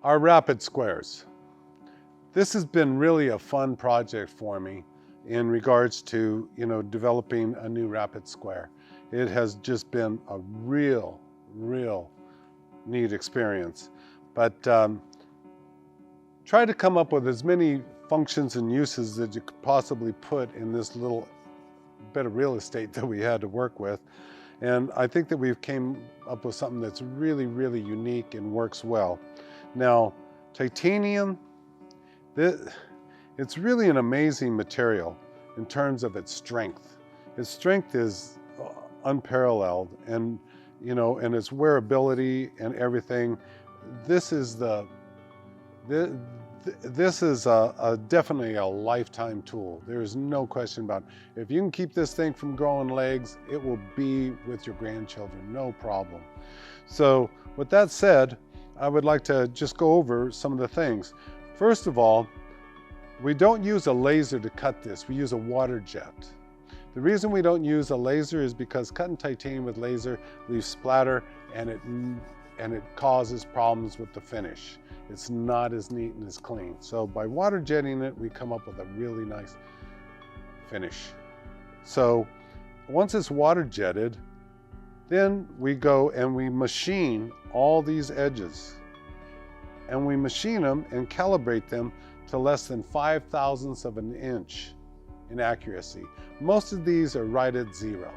Our rapid squares. This has been really a fun project for me in regards to, developing a new rapid square. It has just been a real neat experience. But try to come up with as many functions and uses that you could possibly put in this little bit of real estate that we had to work with. And I think that we've came up with something that's really unique and works well. Now, titanium, it's really an amazing material in terms of its strength. Its strength is unparalleled, and and its wearability and everything. This is definitely a lifetime tool. There's no question about it. If you can keep this thing from growing legs, it will be with your grandchildren, no problem. So with that said, I would like to just go over some of the things. First of all, we don't use a laser to cut this, we use a water jet. The reason we don't use a laser is because cutting titanium with laser leaves splatter and it causes problems with the finish. It's not as neat and as clean. So by water jetting it, we come up with a really nice finish. So once it's water jetted, then we go and we machine all these edges. And we machine them and calibrate them to less than 5/1000ths of an inch in accuracy. Most of these are right at 0.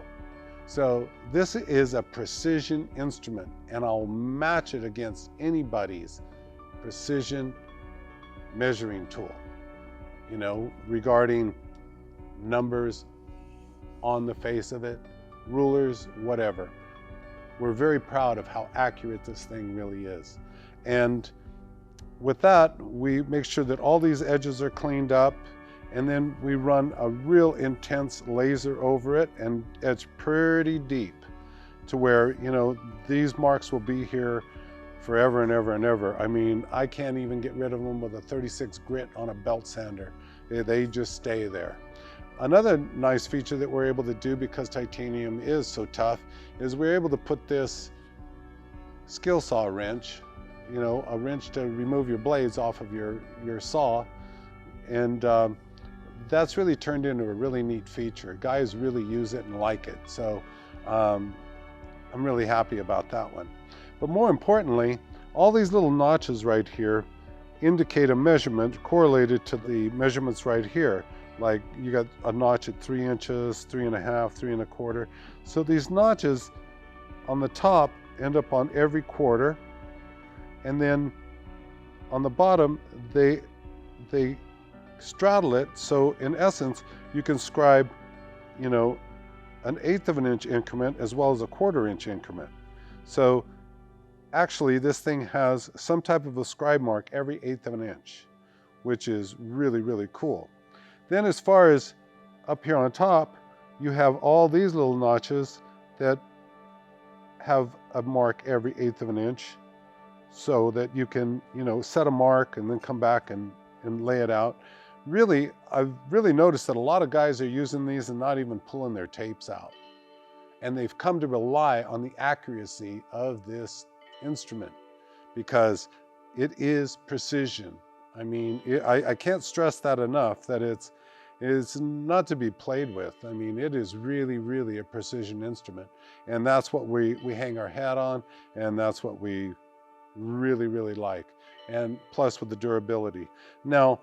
So this is a precision instrument, and I'll match it against anybody's precision measuring tool, regarding numbers on the face of it, rulers, whatever. We're very proud of how accurate this thing really is. And with that, we make sure that all these edges are cleaned up, and then we run a real intense laser over it and etch pretty deep to where, these marks will be here forever and ever and ever. I mean, I can't even get rid of them with a 36 grit on a belt sander. They just stay there. Another nice feature that we're able to do, because titanium is so tough, is we're able to put this skill saw wrench, a wrench to remove your blades off of your saw, and that's really turned into a really neat feature. Guys really use it and like it, so I'm really happy about that one. But more importantly, all these little notches right here indicate a measurement correlated to the measurements right here. Like you got a notch at 3 inches, 3.5, 3.25. So these notches on the top end up on every quarter, and then on the bottom they straddle it. So in essence, you can scribe, an 1/8 of an inch increment as well as a 1/4 inch increment. So actually, this thing has some type of a scribe mark every 1/8 of an inch, which is really cool. Then as far as up here on top, you have all these little notches that have a mark every 1/8 of an inch, so that you can, set a mark and then come back and lay it out. Really, I've really noticed that a lot of guys are using these and not even pulling their tapes out. And they've come to rely on the accuracy of this instrument because it is precision. I mean, I can't stress that enough, that it's not to be played with. I mean, it is really a precision instrument. And that's what we hang our hat on, and that's what we really like. And plus with the durability. Now,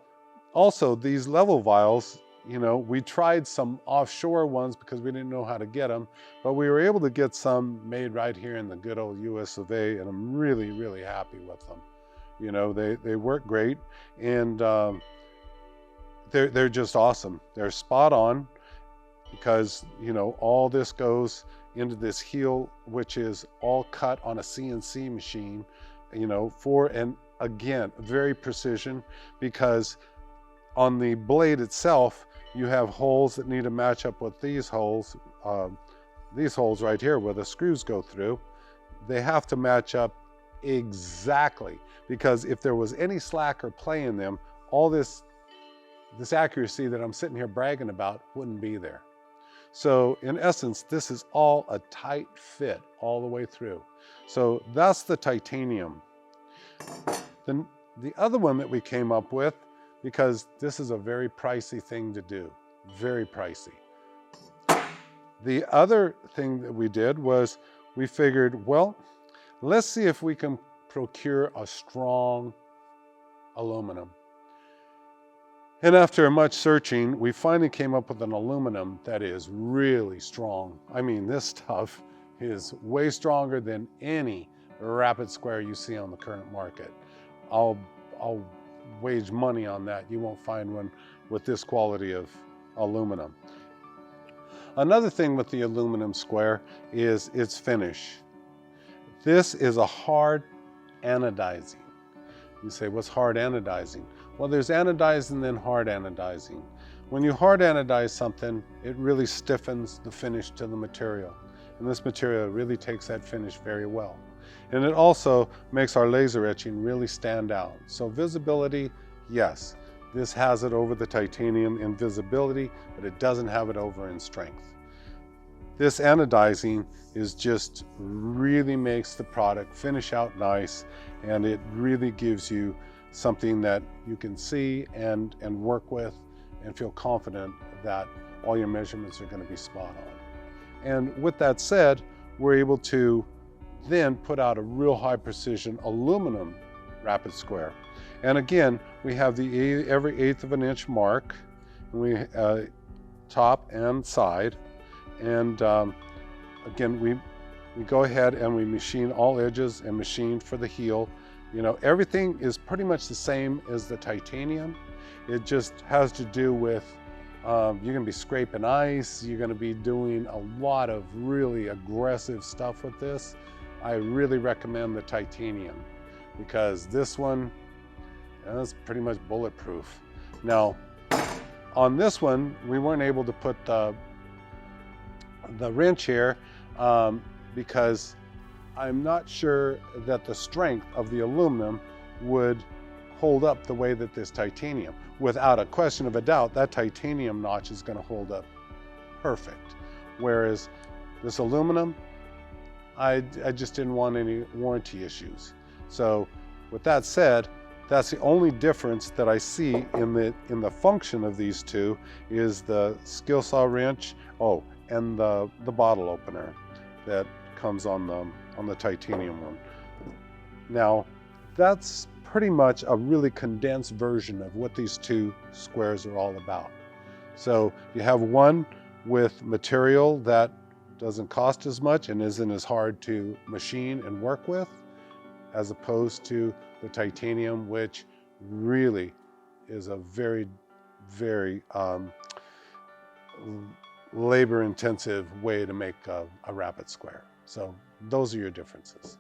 also these level vials, we tried some offshore ones because we didn't know how to get them, but we were able to get some made right here in the good old US of A, and I'm really happy with them. They work great, and they're just awesome. They're spot on because, all this goes into this heel, which is all cut on a CNC machine, and again, very precision, because on the blade itself, you have holes that need to match up with these holes right here where the screws go through. They have to match up exactly, because if there was any slack or play in them, all this accuracy that I'm sitting here bragging about wouldn't be there. So in essence, this is all a tight fit all the way through. So that's the titanium. The other one that we came up with, because this is a very pricey thing to do, very pricey. The other thing that we did was we figured, well, let's see if we can procure a strong aluminum. And after much searching, we finally came up with an aluminum that is really strong. I mean, this stuff is way stronger than any rapid square you see on the current market. I'll wage money on that. You won't find one with this quality of aluminum. Another thing with the aluminum square is its finish. This is a hard anodizing. You say, what's hard anodizing? Well, there's anodizing and then hard anodizing. When you hard anodize something, it really stiffens the finish to the material. And this material really takes that finish very well. And it also makes our laser etching really stand out. So visibility, yes, this has it over the titanium in visibility, but it doesn't have it over in strength. This anodizing is just really makes the product finish out nice, and it really gives you something that you can see and work with and feel confident that all your measurements are going to be spot on. And with that said, we're able to then put out a real high precision aluminum rapid square. And again, we have the every 1/8 of an inch mark, we top and side. And again, we go ahead and we machine all edges and machine for the heel. You know, everything is pretty much the same as the titanium. It just has to do with, you're going to be scraping ice, you're going to be doing a lot of really aggressive stuff with this. I really recommend the titanium because this one is pretty much bulletproof. Now, on this one, we weren't able to put the wrench here because I'm not sure that the strength of the aluminum would hold up the way that this titanium. Without a question of a doubt, that titanium notch is going to hold up perfect. Whereas this aluminum, I just didn't want any warranty issues. So with that said, that's the only difference that I see in the function of these two is the skill saw wrench, and the bottle opener that comes on the titanium one. Now, that's pretty much a really condensed version of what these two squares are all about. So you have one with material that doesn't cost as much and isn't as hard to machine and work with, as opposed to the titanium, which really is a very, very labor-intensive way to make a rapid square. So those are your differences.